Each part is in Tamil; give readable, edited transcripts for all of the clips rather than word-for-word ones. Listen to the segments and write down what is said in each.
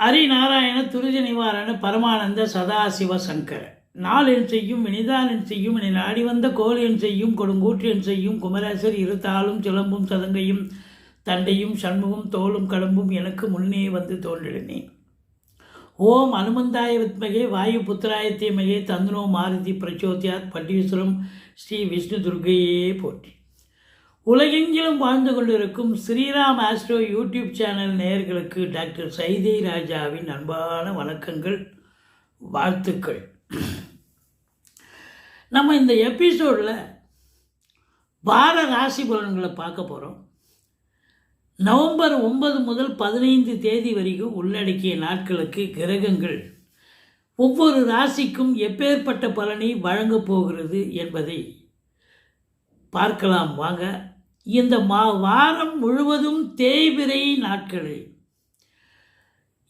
ஹரிநாராயண துரித நிவாரண பரமானந்த சதாசிவ சங்கர நாளென் செய்யும் வினிதானென் செய்யும் என நாடி வந்த கோலென் செய்யும் கொடுங்கூற்றென் செய்யும் குமரேசர் இருத்தாலும் சிலம்பும் சதங்கையும் தண்டையும் சண்முகம் தோளும் கடம்பும் எனக்கு முன்னே வந்து தோன்றினேன். ஓம் அனுமந்தாய வித்மகே வாயு புத்திராய தீமகே தந்தனோ மாருதி பிரச்சோத்யாத் பட்டீஸ்வரம் ஸ்ரீ விஷ்ணு துர்கையே போற்றி. உலகெங்கிலும் வாழ்ந்து கொண்டிருக்கும் ஸ்ரீராம் ஆஸ்ட்ரோ யூடியூப் சேனல் நேயர்களுக்கு டாக்டர் சைதை ராஜாவின் அன்பான வணக்கங்கள், வாழ்த்துக்கள். நம்ம இந்த எபிசோடில் வார ராசி பலன்களை பார்க்க போகிறோம். நவம்பர் 9 முதல் 15 தேதி வரைக்கும் உள்ளடக்கிய நாட்களுக்கு கிரகங்கள் ஒவ்வொரு ராசிக்கும் எப்பேற்பட்ட பலனை வழங்கப் போகிறது என்பதை பார்க்கலாம் வாங்க. இந்த வாரம் முழுவதும் தேய்பிறை நாட்களே.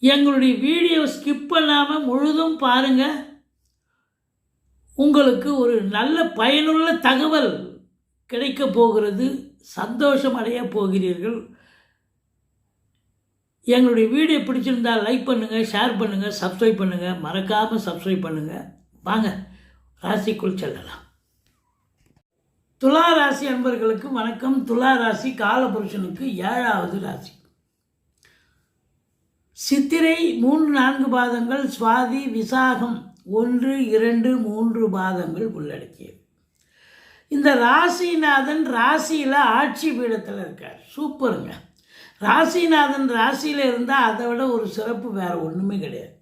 எங்களுடைய வீடியோ ஸ்கிப் பண்ணாமல் முழுதும் பாருங்கள். உங்களுக்கு ஒரு நல்ல பயனுள்ள தகவல் கிடைக்கப் போகிறது. சந்தோஷம் அடைய போகிறீர்கள். எங்களுடைய வீடியோ பிடிச்சிருந்தால் லைக் பண்ணுங்கள், ஷேர் பண்ணுங்கள், சப்ஸ்கிரைப் பண்ணுங்கள். மறக்காமல் சப்ஸ்கிரைப் பண்ணுங்கள். வாங்க ராசிக்குள் செல்லலாம். துலா ராசி அன்பர்களுக்கு வணக்கம். துலா ராசி காலபுருஷனுக்கு 7வது ராசி. சித்திரை 3-4 பாதங்கள், சுவாதி விசாகம் 1, 2, 3 பாதங்கள் உள்ளடக்கியது. இந்த ராசிநாதன் ராசியில் ஆட்சி பீடத்தில் இருக்கார். சூப்பருங்க. ராசிநாதன் ராசியில் இருந்தால் அதை விட ஒரு சிறப்பு வேறு ஒன்றுமே கிடையாது.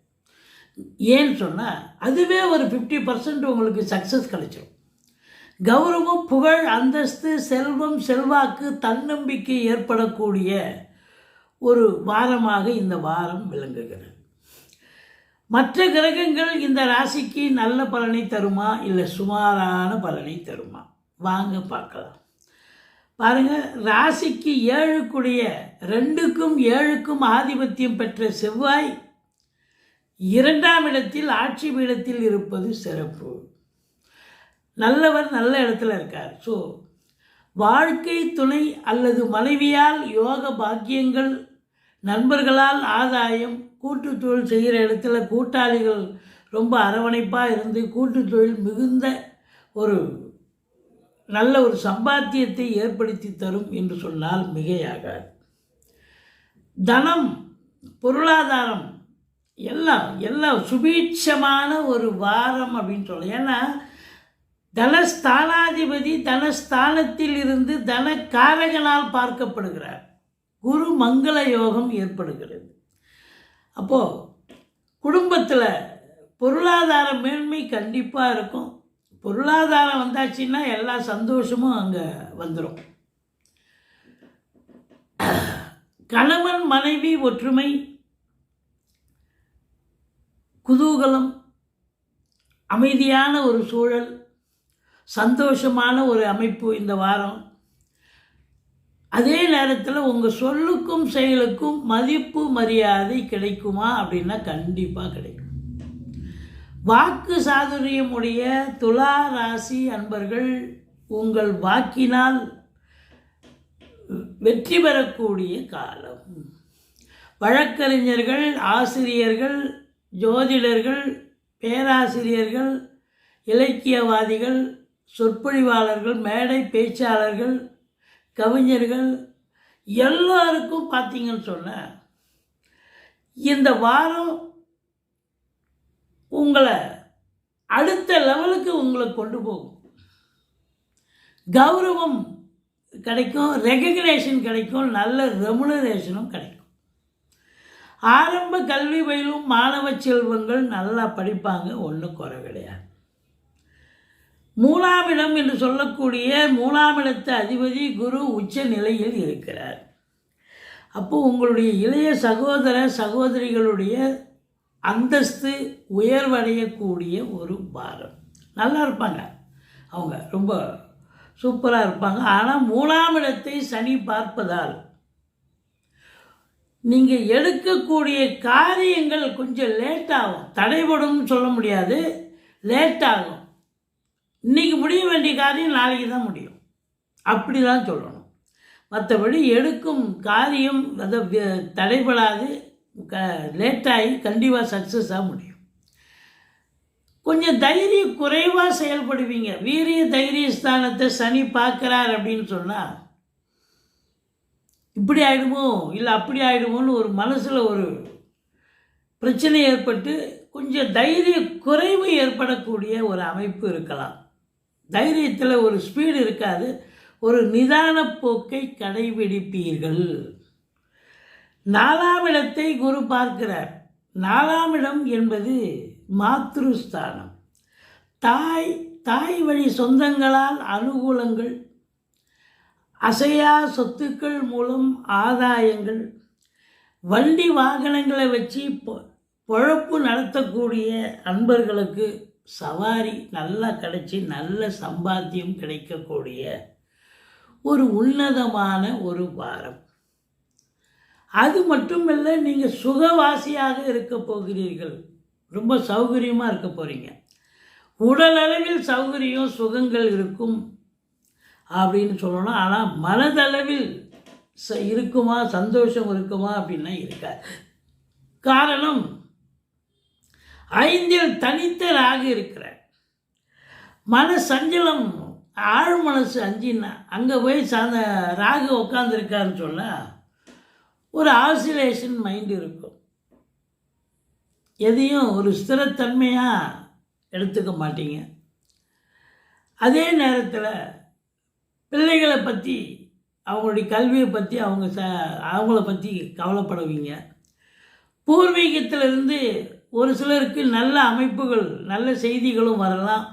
ஏன்னு சொன்னால் அதுவே ஒரு 50% உங்களுக்கு சக்ஸஸ் கிடைச்சிடும். கௌரவம், புகழ், அந்தஸ்து, செல்வம், செல்வாக்கு, தன்னம்பிக்கை ஏற்படக்கூடிய ஒரு வாரமாக இந்த வாரம் விளங்குகிறது. மற்ற கிரகங்கள் இந்த ராசிக்கு நல்ல பலனை தருமா இல்லை சுமாரான பலனை தருமா? வாங்க பார்க்கலாம். பாருங்கள், ராசிக்கு 7க்குடைய 2க்கும் 7க்கும் ஆதிபத்தியம் பெற்ற செவ்வாய் 2ஆம் இடத்தில் ஆட்சி பீடத்தில் இருப்பது சிறப்பு. நல்லவர் நல்ல இடத்துல இருக்கார். ஸோ வாழ்க்கை துணை அல்லது மனைவியால் யோக பாக்கியங்கள், நண்பர்களால் ஆதாயம், கூட்டு தொழில் செய்கிற இடத்துல கூட்டாளிகள் ரொம்ப அரவணைப்பாக இருந்து கூட்டு தொழில் மிகுந்த ஒரு நல்ல ஒரு சம்பாத்தியத்தை ஏற்படுத்தி தரும் என்று சொன்னால் மிகையாகாது. தனம், பொருளாதாரம் எல்லாம் சுபீட்சமான ஒரு வாரம் அப்படின்னு சொல்லலாம். ஏன்னா தனஸ்தானாதிபதி தனஸ்தானத்தில் இருந்து தனக்காரகனால் பார்க்கப்படுகிறார். குரு மங்கள யோகம் ஏற்படுகிறது. அப்போது குடும்பத்தில் பொருளாதார மேன்மை கண்டிப்பாக இருக்கும். பொருளாதாரம் வந்தாச்சுன்னா எல்லா சந்தோஷமும் அங்கே வந்துடும். கணவன் மனைவி ஒற்றுமை, குதூகலம், அமைதியான ஒரு சூழல், சந்தோஷமான ஒரு அமைப்பு இந்த வாரம். அதே நேரத்தில் உங்கள் சொல்லுக்கும் செயலுக்கும் மதிப்பு மரியாதை கிடைக்குமா அப்படின்னா கண்டிப்பாக கிடைக்கும். வாக்கு சாதுரியமுடைய துலா ராசி அன்பர்கள் உங்கள் வாக்கினால் வெற்றி பெறக்கூடிய காலம். வழக்கறிஞர்கள், ஆசிரியர்கள், ஜோதிடர்கள், பேராசிரியர்கள், இலக்கியவாதிகள், சொற்பொழிவாளர்கள், மேடை பேச்சாளர்கள், கவிஞர்கள் எல்லாருக்கும் பார்த்தீங்கன்னு சொன்ன இந்த வாரம் உங்களை அடுத்த லெவலுக்கு உங்களை கொண்டு போகும். கௌரவம் கிடைக்கும், ரெகக்னேஷன் கிடைக்கும், நல்ல ரெமுனரேஷனும் கிடைக்கும். ஆரம்ப கல்வி பயிலும் மாணவ செல்வங்கள் நல்லா படிப்பாங்க, ஒன்றும் குறை கிடையாது. 3ஆம் இடம் என்று சொல்லக்கூடிய 3ஆம் இடத்து அதிபதி குரு உச்ச நிலையில் இருக்கிறார். அப்போது உங்களுடைய இளைய சகோதர சகோதரிகளுடைய அந்தஸ்து உயர்வடையக்கூடிய ஒரு வாரம். நல்லா இருப்பாங்க, அவங்க ரொம்ப சூப்பராக இருப்பாங்க. ஆனால் 3ஆம் இடத்தை சனி பார்ப்பதால் நீங்கள் எடுக்கக்கூடிய காரியங்கள் கொஞ்சம் லேட்டாகும். தடைபடும் சொல்ல முடியாது, லேட்டாகும். இன்றைக்கி முடிய வேண்டிய காரியம் நாளைக்கு தான் முடியும், அப்படி தான் சொல்லணும். மற்றபடி எடுக்கும் காரியம் தடைபடாது, லேட்டாகி கண்டிப்பாக சக்ஸஸாக முடியும். கொஞ்சம் தைரிய குறைவாக செயல்படுவீங்க. வீரிய தைரிய ஸ்தானத்தை சனி பார்க்குறார் அப்படின்னு சொன்னால் இப்படி ஆகிடுமோ இல்லை அப்படி ஆகிடுமோன்னு ஒரு மனசில் ஒரு பிரச்சனை ஏற்பட்டு கொஞ்சம் தைரிய குறைவு ஏற்படக்கூடிய ஒரு அமைப்பு இருக்கலாம். தைரியத்தில் ஒரு ஸ்பீடு இருக்காது. ஒரு நிதான போக்கை கடைபிடிப்பீர்கள். 4ஆம் இடத்தை குரு பார்க்கிறார். 4ஆம் இடம் என்பது மாத்ருஸ்தானம். தாய் வழி சொந்தங்களால் அனுகூலங்கள், அசையா சொத்துக்கள் மூலம் ஆதாயங்கள், வண்டி வாகனங்களை வச்சு பொழப்பு நடத்தக்கூடிய அன்பர்களுக்கு சவாரி நல்லா கிடைச்சி நல்ல சம்பாத்தியம் கிடைக்கக்கூடிய ஒரு உன்னதமான ஒரு வாரம். அது மட்டுமல்ல, நீங்கள் சுகவாசியாக இருக்க போகிறீர்கள். ரொம்ப சௌகரியமாக இருக்க போகிறீங்க. உடலளவில் சௌகரியம் சுகங்கள் இருக்கும் அப்படின்னு சொல்லணும். ஆனால் மனதளவில் இருக்குமா, சந்தோஷம் இருக்குமா அப்படின்னா இருக்காது. காரணம், 5இல் தனித்த ராகு இருக்கிறார். மன சஞ்சலம், ஆழ் மனசு 5ன்னா அங்கே போய் ராகு உட்காந்துருக்காருன்னு சொன்னால் ஒரு ஆசிலேஷன் மைண்ட் இருக்கும். எதையும் ஒரு ஸ்திரத்தன்மையாக எடுத்துக்க மாட்டீங்க. அதே நேரத்தில் பிள்ளைகளை பற்றி, அவங்களுடைய கல்வியை பற்றி அவங்கள பற்றி கவலைப்படுவீங்க. பூர்வீகத்திலிருந்து ஒரு சிலருக்கு நல்ல அமைப்புகள், நல்ல செய்திகளும் வரலாம்.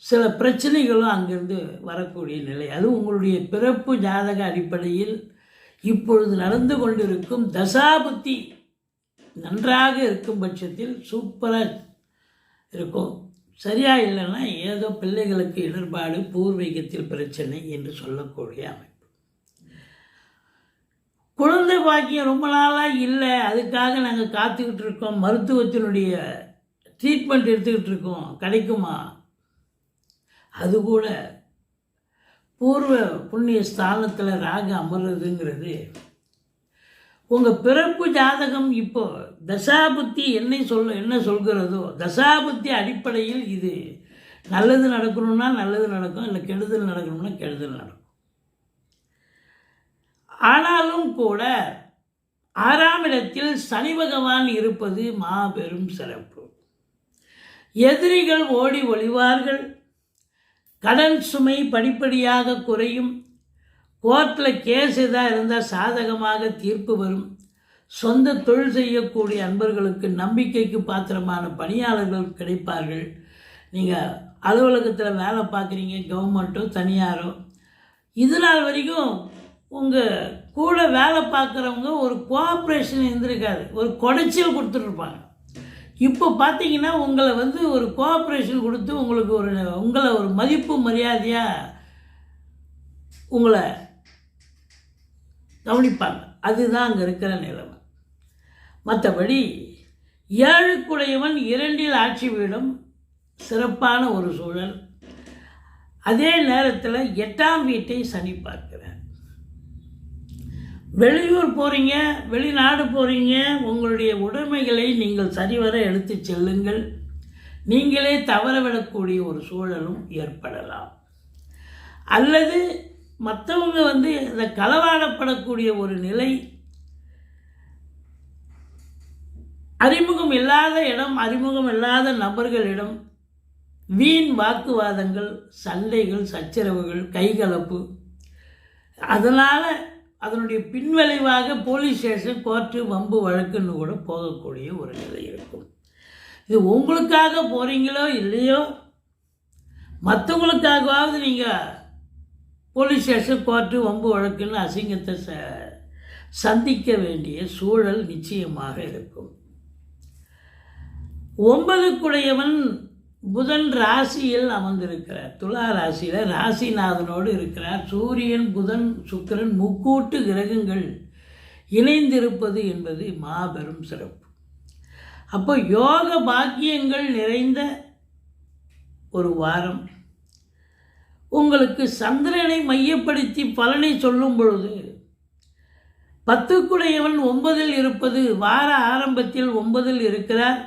சில பிரச்சனைகளும் அங்கிருந்து வரக்கூடிய நிலை. அதுவும் உங்களுடைய பிறப்பு ஜாதக அடிப்படையில் இப்பொழுது நடந்து கொண்டிருக்கும் தசாபுத்தி நன்றாக இருக்கும் பட்சத்தில் சூப்பராக இருக்கும். சரியா இல்லைன்னா ஏதோ பிள்ளைகளுக்கு இடர்பாடு, பூர்வீகத்தில் பிரச்சனை என்று சொல்லக்கூடிய அமைப்பு. குழந்தை பாக்கியம் ரொம்ப நாளாக இல்லை, அதுக்காக நாங்கள் காத்துக்கிட்டு இருக்கோம், மருத்துவத்தினுடைய ட்ரீட்மெண்ட் எடுத்துக்கிட்டு இருக்கோம், கிடைக்குமா? அது கூட பூர்வ புண்ணிய ஸ்தானத்தில் ராகு அமர்றதுங்கிறது உங்கள் பிறப்பு ஜாதகம் இப்போ தசாபுத்தி என்ன சொல்கிறதோ, தசாபுத்தி அடிப்படையில் இது நல்லது நடக்கணும்னா நல்லது நடக்கும், இல்லை கெடுதல் நடக்கணும்னா கெடுதல் நடக்கும். ஆனாலும் கூட 6ஆம் இடத்தில் சனி பகவான் இருப்பது மாபெரும் சிறப்பு. எதிரிகள் ஓடி ஒளிவார்கள். கடன் சுமை படிப்படியாக குறையும். கோர்ட்டில் கேஸ் எதாக இருந்தால் சாதகமாக தீர்ப்பு வரும். சொந்த தொழில் செய்யக்கூடிய அன்பர்களுக்கு நம்பிக்கைக்கு பாத்திரமான பணியாளர்கள் கிடைப்பார்கள். நீங்கள் அலுவலகத்தில் வேலை பார்க்குறீங்க, கவர்மெண்ட்டோ தனியாரோ, இது நாள் வரைக்கும் உங்கள் கூட வேலை பார்க்குறவங்க ஒரு கோஆப்ரேஷன் இருந்திருக்காது, ஒரு குடைச்சல் கொடுத்துட்ருப்பாங்க. இப்போ பார்த்தீங்கன்னா உங்களை ஒரு கோஆப்ரேஷன் கொடுத்து உங்களை ஒரு மதிப்பு மரியாதையாக உங்களை கவனிப்பாங்க. அதுதான் அங்கே இருக்கிற நிலைமை. மற்றபடி 7க்குடையவன் 2இல் ஆட்சி வீடும் சிறப்பான ஒரு சூழல். அதே நேரத்தில் 8ஆம் வீட்டை சனி பார்க்கிறார். வெளியூர் போகிறீங்க, வெளிநாடு போகிறீங்க, உங்களுடைய உடைமைகளை நீங்கள் சரிவர எடுத்து செல்லுங்கள். நீங்களே தவறவிடக்கூடிய ஒரு சூழலும் ஏற்படலாம். அல்லது மற்றவங்க இந்த களவாடப்படக்கூடிய ஒரு நிலை, அறிமுகம் இல்லாத இடம், அறிமுகம் இல்லாத நபர்களிடம் வீண் வாக்குவாதங்கள், சண்டைகள், சச்சரவுகள், கைகலப்பு, அதனால் அதனுடைய பின்விளைவாக போலீஸ் ஸ்டேஷன், கோர்ட்டு, வம்பு வழக்குன்னு கூட போகக்கூடிய ஒரு நிலை இருக்கும். இது உங்களுக்காக போகிறீங்களோ இல்லையோ, மற்றவங்களுக்காகவாவது நீங்கள் போலீஸ் ஸ்டேஷன், கோர்ட்டு, வம்பு வழக்குன்னு அசிங்கத்தை சந்திக்க வேண்டிய சூழல் நிச்சயமாக இருக்கும். 9க்குடையவன் புதன் ராசியில் அமர்ந்திருக்கிறார். துலா ராசியில் ராசிநாதனோடு இருக்கிறார். சூரியன், புதன், சுக்கிரன் முக்கூட்டு கிரகங்கள் இணைந்திருப்பது என்பது மாபெரும் சிறப்பு. அப்போ யோக பாக்கியங்கள் நிறைந்த ஒரு வாரம். உங்களுக்கு சந்திரனை மையப்படுத்தி பலனை சொல்லும் பொழுது 10க்குடையவன் 9ல் இருப்பது, வார ஆரம்பத்தில் 9ல் இருக்கிறார்.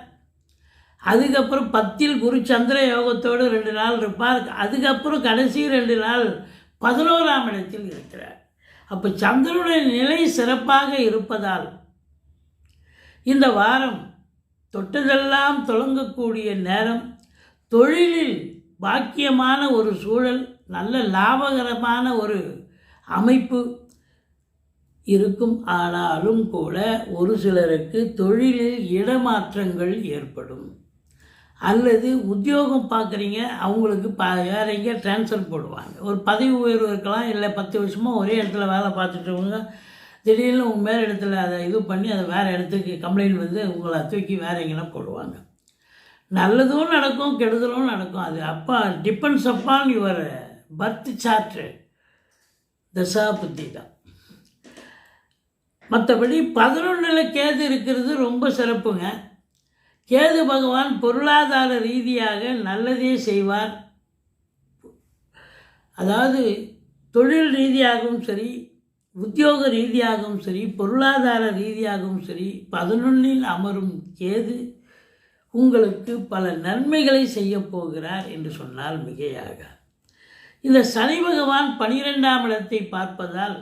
அதுக்கப்புறம் 10ல் குரு சந்திர யோகத்தோடு 2 நாள் இருப்பார். அதுக்கப்புறம் கடைசி 2 நாள் 11ஆம் இடத்தில் இருக்கிறார். அப்போ சந்திரனுடைய நிலை சிறப்பாக இருப்பதால் இந்த வாரம் தொட்டதெல்லாம் தொடங்கக்கூடிய நேரம், தொழிலில் பாக்கியமான ஒரு சூழல், நல்ல லாபகரமான ஒரு அமைப்பு இருக்கும். ஆனாலும் கூட ஒரு சிலருக்கு தொழிலில் இடமாற்றங்கள் ஏற்படும். அல்லது உத்தியோகம் பார்க்குறீங்க, அவங்களுக்கு வேறு எங்கேயா ட்ரான்ஸ்ஃபர் போடுவாங்க. ஒரு பதவி உயர்வு இருக்கலாம், இல்லை 10 வருஷமாக ஒரே இடத்துல வேலை பார்த்துட்டவங்க திடீர்னு உங்கள் மேல் இடத்துல அதை இது பண்ணி அதை வேறு இடத்துக்கு கம்ப்ளைண்ட் வந்து உங்களை தூக்கி வேறு எங்கேனா போடுவாங்க. நல்லதும் நடக்கும், கெடுதலும் நடக்கும். அது அப்பா depends upon your birth chart, தசா புத்தி தான். மற்றபடி 11ல் கேது இருக்கிறது ரொம்ப சிறப்புங்க. கேது பகவான் பொருளாதார ரீதியாக நல்லதே செய்வார். அதாவது தொழில் ரீதியாகவும் சரி, உத்தியோக ரீதியாகவும் சரி, பொருளாதார ரீதியாகவும் சரி, 11ல் அமரும் கேது உங்களுக்கு பல நன்மைகளை செய்ய போகிறார் என்று சொன்னால் மிகையாக. இந்த சனி பகவான் 12ஆம் இடத்தை பார்ப்பதால்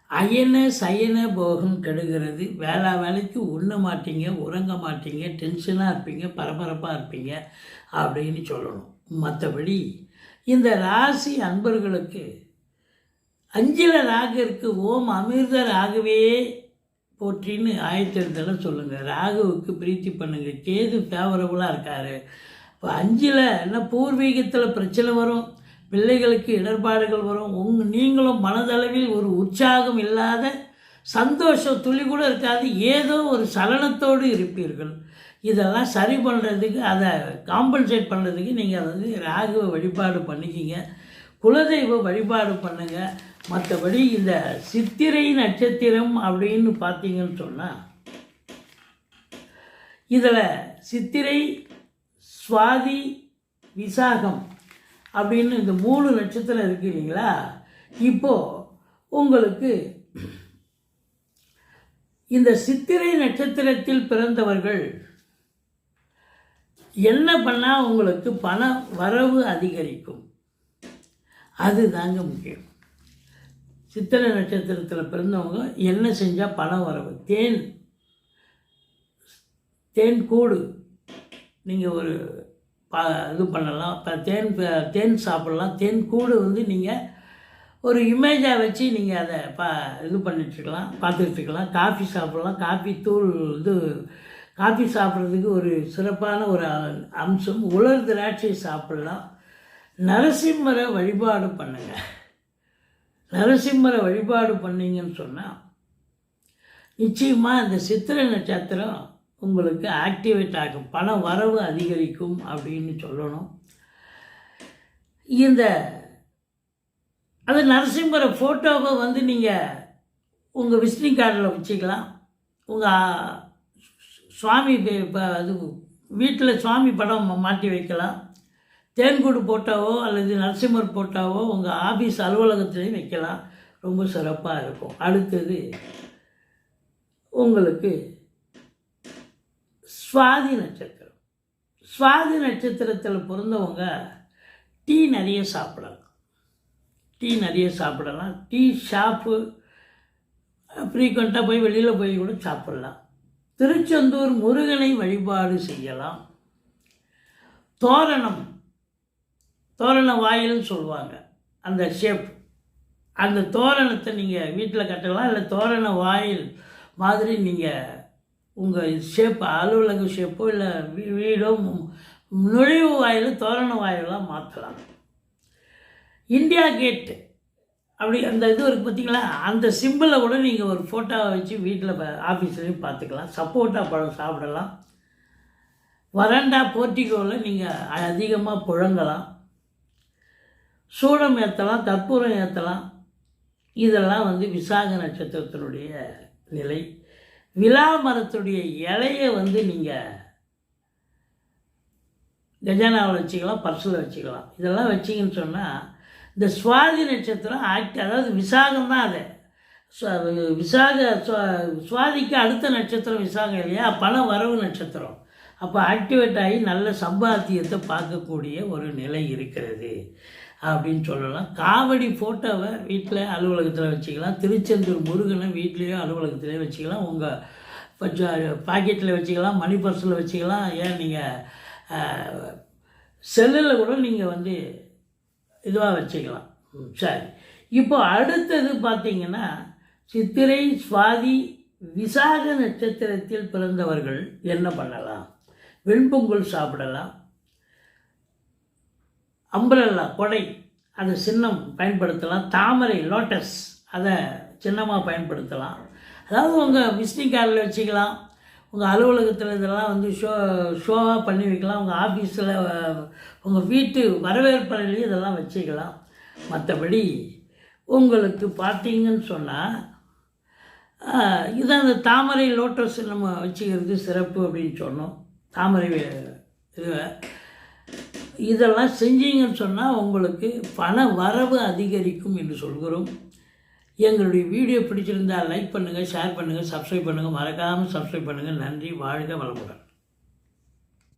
அயன சயன போகம் கெடுகிறது. வேலைக்கு உண்ண மாட்டீங்க, உறங்க மாட்டீங்க, டென்ஷனாக இருப்பீங்க, பரபரப்பாக இருப்பீங்க அப்படின்னு சொல்லணும். மற்றபடி இந்த ராசி அன்பர்களுக்கு 5ல் ராகு இருக்குது. ஓம் அமிர்த ராகுவே போற்றின்னு ஆயத்திரத்தில் சொல்லுங்கள். ராகுவுக்கு பிரீத்தி பண்ணுங்கள். கேது ஃபேவரபுளாக இருக்கார். இப்போ 5ல் என்ன பூர்வீகத்தில் பிரச்சனை வரும், பிள்ளைகளுக்கு இடர்பாடுகள் வரும். நீங்களும் மனதளவில் ஒரு உற்சாகம் இல்லாத, சந்தோஷம் துளி கூட இருக்காது, ஏதோ ஒரு சலனத்தோடு இருப்பீர்கள். இதெல்லாம் சரி பண்ணுறதுக்கு, அதை காம்பன்சேட் பண்ணுறதுக்கு நீங்கள் வந்து ராகுவை வழிபாடு பண்ணிக்கிங்க, குலதெய்வ வழிபாடு பண்ணுங்கள். மற்றபடி இந்த சித்திரை நட்சத்திரம் அப்படின்னு பார்த்தீங்கன்னு சொன்னால், இதில் சித்திரை, சுவாதி, விசாகம் அப்படின்னு இந்த 3 நட்சத்திரம் இருக்குது இல்லைங்களா. இப்போது உங்களுக்கு இந்த சித்திரை நட்சத்திரத்தில் பிறந்தவர்கள் என்ன பண்ணால் உங்களுக்கு பண வரவு அதிகரிக்கும், அது தாங்க முக்கியம். சித்திரை நட்சத்திரத்தில் பிறந்தவங்க என்ன செஞ்சால் பணம் வரவு, தேன் கூடு நீங்கள் ஒரு இது பண்ணலாம். இப்போ தேன் சாப்பிட்லாம். தேன் கூடு வந்து நீங்கள் ஒரு இமேஜாக வச்சு நீங்கள் அதை இது பண்ணிட்டுருக்கலாம், பார்த்துட்ருக்கலாம். காஃபி சாப்பிட்லாம். காஃபி தூள் காஃபி சாப்பிட்றதுக்கு ஒரு சிறப்பான ஒரு அம்சம். உலர் திராட்சை சாப்பிட்லாம். நரசிம்மரை வழிபாடு பண்ணுங்கள். நரசிம்மரை வழிபாடு பண்ணிங்கன்னு சொன்னால் நிச்சயமாக இந்த சித்திரை நட்சத்திரம் உங்களுக்கு ஆக்டிவேட் ஆகும், பண வரவு அதிகரிக்கும் அப்படின்னு சொல்லணும். அது நரசிம்மர ஃபோட்டோவை வந்து நீங்கள் உங்கள் விசிட்டிங் கார்டில் வச்சுக்கலாம். உங்கள் சுவாமி அது வீட்டில் சுவாமி படம் மாட்டி வைக்கலாம். தேன்கூடு போட்டாவோ அல்லது நரசிம்மர் போட்டாவோ உங்கள் ஆஃபீஸ் அலுவலகத்துலேயும் வைக்கலாம். ரொம்ப சிறப்பாக இருக்கும். அடுத்தது உங்களுக்கு சுவாதி நட்சத்திரம். சுவாதி நட்சத்திரத்தில் பிறந்தவங்க டீ நிறைய சாப்பிடலாம். டீ ஷாப்பு ஃப்ரீக்வெண்ட்டாக போய் வெளியில் போய் கூட சாப்பிட்லாம். திருச்செந்தூர் முருகனை வழிபாடு செய்யலாம். தோரண வாயில்னு சொல்லுவாங்க, அந்த ஷேப், அந்த தோரணத்தை நீங்கள் வீட்டில் கட்டலாம். இல்லை தோரண வாயில் மாதிரி நீங்கள் உங்கள் ஷேப், அலுவலக ஷேப்போ இல்லை வீடோ நுழைவு வாயில் தோரண வாயிலாம் மாற்றலாம். இந்தியா கேட்டு அப்படி அந்த இது இருக்குது பார்த்தீங்களா, அந்த சிம்பிளை கூட நீங்கள் ஒரு ஃபோட்டோவை வச்சு வீட்டில் ஆஃபீஸ்லேயும் பார்த்துக்கலாம். சப்போட்டா பழம் சாப்பிடலாம். வராண்டா போர்ட்டிகோவில் நீங்கள் அதிகமாக புழங்கலாம். சூடம் ஏற்றலாம், கற்பூரம் ஏற்றலாம். இதெல்லாம் வந்து விசாக நட்சத்திரத்தினுடைய நிலை. விலா மரத்துடைய இலையை வந்து நீங்கள் கஜானாவில் வச்சுக்கலாம், பர்ஸில் வச்சுக்கலாம். இதெல்லாம் வச்சிங்கன்னு சொன்னால் இந்த சுவாதி நட்சத்திரம் அதாவது விசாகம் தான். விசாக சுவாதிக்கு அடுத்த நட்சத்திரம் விசாகம் இல்லையா, பண வரவு நட்சத்திரம். அப்போ ஆக்டிவேட் ஆகி நல்ல சம்பாத்தியத்தை பார்க்கக்கூடிய ஒரு நிலை இருக்கிறது அப்படின்னு சொல்லலாம். காவடி ஃபோட்டோவை வீட்டில் அலுவலகத்தில் வச்சுக்கலாம். திருச்செந்தூர் முருகனை வீட்லேயோ அலுவலகத்திலேயோ வச்சுக்கலாம். உங்கள் பாக்கெட்டில் வச்சுக்கலாம், மணி பர்ஸில் வச்சுக்கலாம். ஏன் நீங்கள் செல்லில் கூட நீங்கள் இதுவாக வச்சுக்கலாம். சரி, இப்போ அடுத்தது பார்த்திங்கன்னா சித்திரை சுவாதி விசாக நட்சத்திரத்தில் பிறந்தவர்கள் என்ன பண்ணலாம்? வெண்பொங்கல் சாப்பிடலாம். அம்பரல்லா கொடை அதை சின்னம் பயன்படுத்தலாம். தாமரை லோட்டஸ் அதை சின்னமாக பயன்படுத்தலாம். அதாவது உங்கள் விசிட்டிங் கார்டில் வச்சுக்கலாம். உங்கள் அலுவலகத்தில் இதெல்லாம் ஷோவாக பண்ணி வைக்கலாம். உங்கள் ஆஃபீஸில் உங்கள் வீட்டு வரவேற்பறையிலையும் இதெல்லாம் வச்சுக்கலாம். மற்றபடி உங்களுக்கு பார்த்தீங்கன்னு சொன்னால் இதான் அந்த தாமரை லோட்டஸ் நம்ம வச்சுக்கிறது சிறப்பு அப்படின்னு சொன்னோம். தாமரை இதெல்லாம் செஞ்சீங்கன்னு சொன்னால் உங்களுக்கு பண வரவு அதிகரிக்கும் என்று சொல்கிறோம். எங்களுடைய வீடியோ பிடிச்சிருந்தால் லைக் பண்ணுங்கள், ஷேர் பண்ணுங்கள், சப்ஸ்கிரைப் பண்ணுங்கள். மறக்காமல் சப்ஸ்கிரைப் பண்ணுங்கள். நன்றி. வாழ்க வளமுடன்.